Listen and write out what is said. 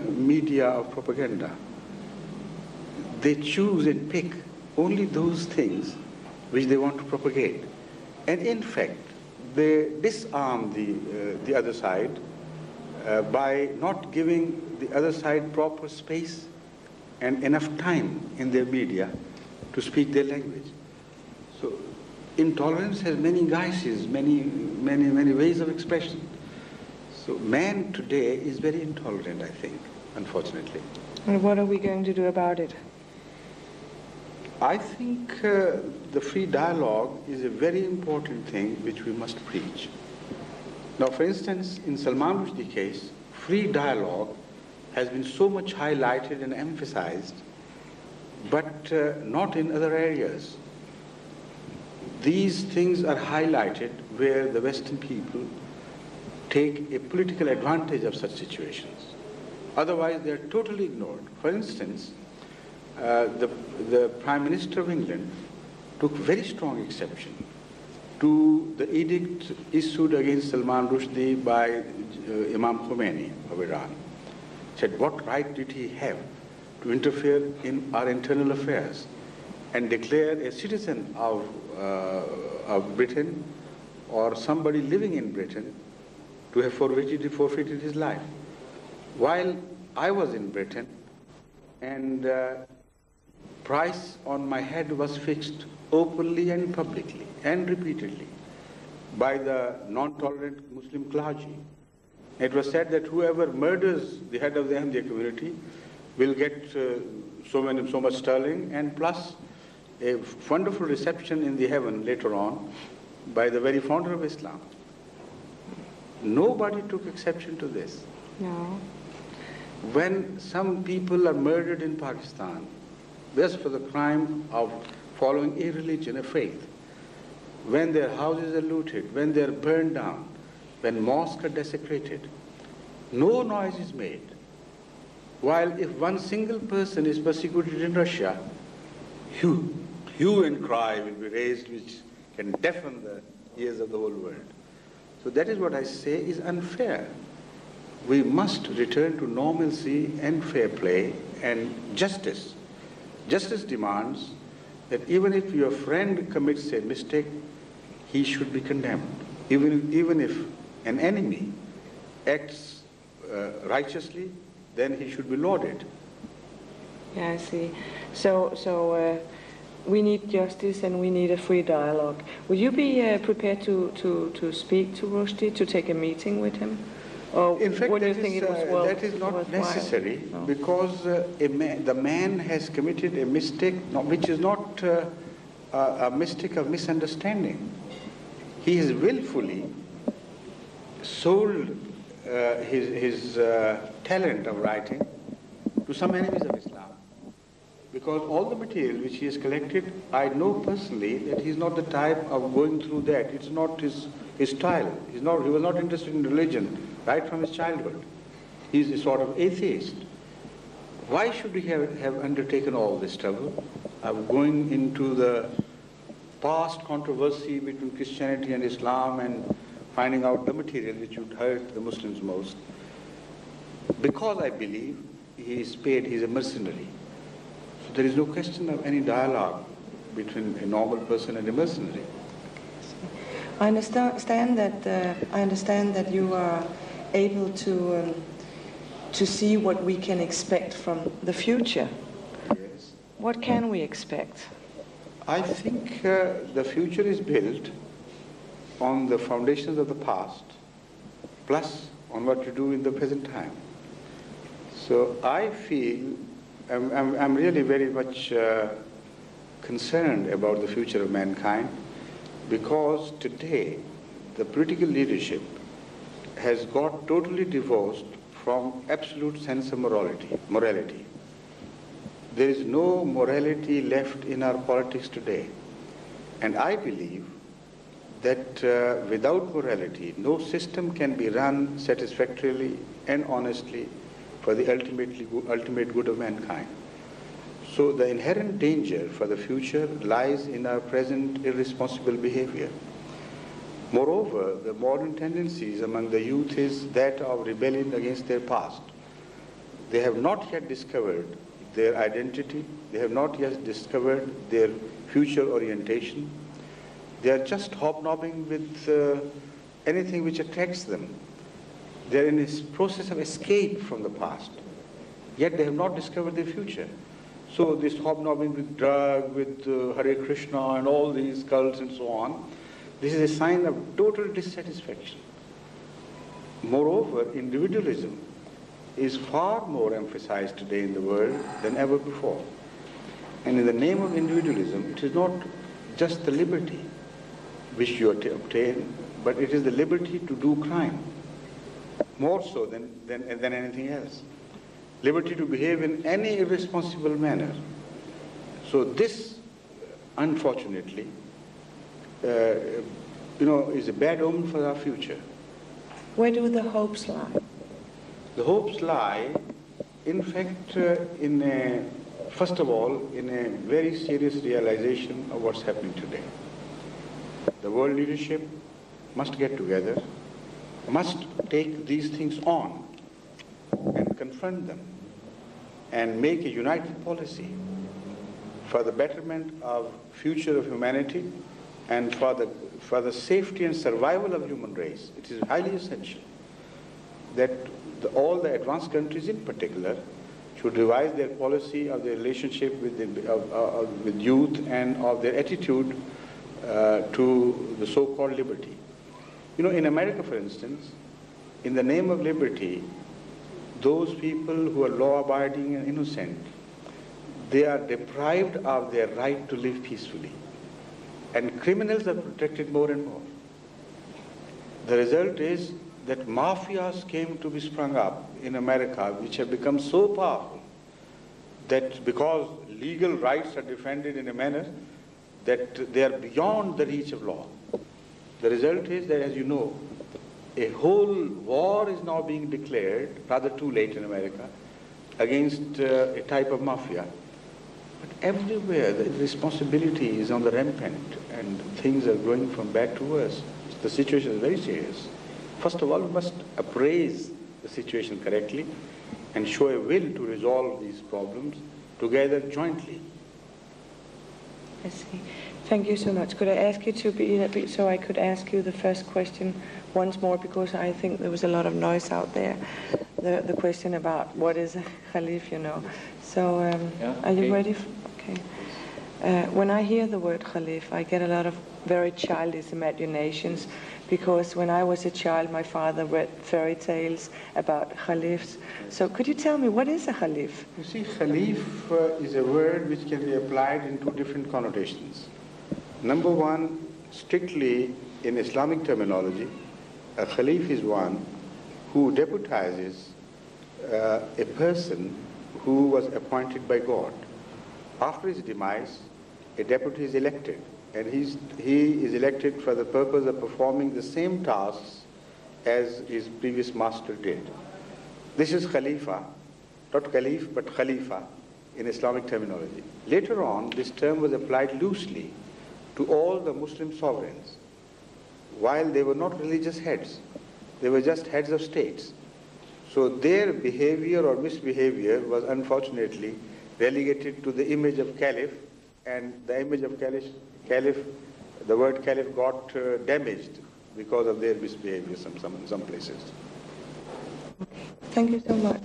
media of propaganda. They choose and pick only those things which they want to propagate. And in fact, they disarm the other side by not giving the other side proper space and enough time in their media to speak their language. So intolerance has many guises, many ways of expression. So man today is very intolerant, I think, unfortunately. And what are we going to do about it? I think the free dialogue is a very important thing which we must preach. Now, for instance, in Salman Rushdie case, free dialogue has been so much highlighted and emphasized, but not in other areas. These things are highlighted where the Western people take a political advantage of such situations. Otherwise, they are totally ignored. For instance, the Prime Minister of England took very strong exception to the edict issued against Salman Rushdie by Imam Khomeini of Iran. Said, what right did he have to interfere in our internal affairs and declare a citizen of Britain or somebody living in Britain to have forfeited his life? While I was in Britain and price on my head was fixed openly and publicly and repeatedly by the non-tolerant Muslim clergy. It was said that whoever murders the head of the Ahmadiyya community will get so much sterling and plus a wonderful reception in the heaven later on by the very founder of Islam. Nobody took exception to this. No. When some people are murdered in Pakistan, just for the crime of following a religion, a faith, when their houses are looted, when they are burned down, when mosques are desecrated, no noise is made. While if one single person is persecuted in Russia, hue and cry will be raised which can deafen the ears of the whole world. So that is what I say is unfair. We must return to normalcy and fair play and justice. Justice demands that even if your friend commits a mistake, he should be condemned. Even if an enemy acts righteously, then he should be lauded. Yeah, I see. So we need justice and we need a free dialogue. Would you be prepared to speak to Rushdie, to take a meeting with him? Or in fact, would you think it was that is not worthwhile? necessary, No. because the man has committed a mistake, which is not a mistake of misunderstanding. He has willfully sold his talent of writing to some enemies of Islam. Because all the material which he has collected, I know personally that he's not the type of going through that. It's not his style. He was not interested in religion right from his childhood. He's a sort of atheist. Why should he have undertaken all this trouble of going into the past controversy between Christianity and Islam and finding out the material which would hurt the Muslims most? Because I believe he's a mercenary. So there is no question of any dialogue between a normal person and a mercenary. I understand that you are able to see what we can expect from the future. Yes. What can we expect? I think the future is built on the foundations of the past, plus on what you do in the present time. So I feel I'm really very much concerned about the future of mankind, because today the political leadership has got totally divorced from absolute sense of morality. There is no morality left in our politics today. And I believe that without morality, no system can be run satisfactorily and honestly for the ultimate good of mankind. So the inherent danger for the future lies in our present irresponsible behavior. Moreover, the modern tendencies among the youth is that of rebellion against their past. They have not yet discovered their identity. They have not yet discovered their future orientation. They are just hobnobbing with anything which attracts them. They are in this process of escape from the past, yet they have not discovered their future. So this hobnobbing with drug, with Hare Krishna and all these cults and so on, this is a sign of total dissatisfaction. Moreover, individualism is far more emphasized today in the world than ever before. And in the name of individualism, it is not just the liberty which you obtain, but it is the liberty to do crime, more so than anything else. Liberty to behave in any irresponsible manner. So this, unfortunately, is a bad omen for our future. Where do the hopes lie? The hopes lie, in fact, first of all, in a very serious realization of what's happening today. The world leadership must get together, must take these things on and confront them and make a united policy for the betterment of future of humanity and for the safety and survival of human race. It is highly essential that all the advanced countries in particular should revise their policy of their relationship with youth and of their attitude to the so-called liberty. In America, for instance, in the name of liberty, those people who are law-abiding and innocent, they are deprived of their right to live peacefully. And criminals are protected more and more. The result is that mafias came to be sprung up in America, which have become so powerful that because legal rights are defended in a manner that they are beyond the reach of law. The result is that, as you know, a whole war is now being declared, rather too late in America, against a type of mafia. But everywhere the responsibility is on the rampant and things are going from bad to worse. The situation is very serious. First of all, we must appraise the situation correctly and show a will to resolve these problems together jointly. I see. Thank you so much. Could I ask you to be a bit so I could ask you the first question once more, because I think there was a lot of noise out there. The question about what is a Khalif, So are you ready? Okay. When I hear the word Khalif, I get a lot of very childish imaginations, because when I was a child, my father read fairy tales about Khalifs. So could you tell me, what is a Khalif? You see, Khalif is a word which can be applied in two different connotations. Number one, strictly in Islamic terminology, a Khalif is one who deputizes a person who was appointed by God. After his demise, a deputy is elected, and he is elected for the purpose of performing the same tasks as his previous master did. This is Khalifa, not Khalif, but Khalifa in Islamic terminology. Later on, this term was applied loosely to all the Muslim sovereigns, while they were not religious heads. They were just heads of states. So their behavior or misbehavior was unfortunately relegated to the image of Caliph, and the image of Caliph, the word Caliph got damaged because of their misbehavior in some places. Thank you so much.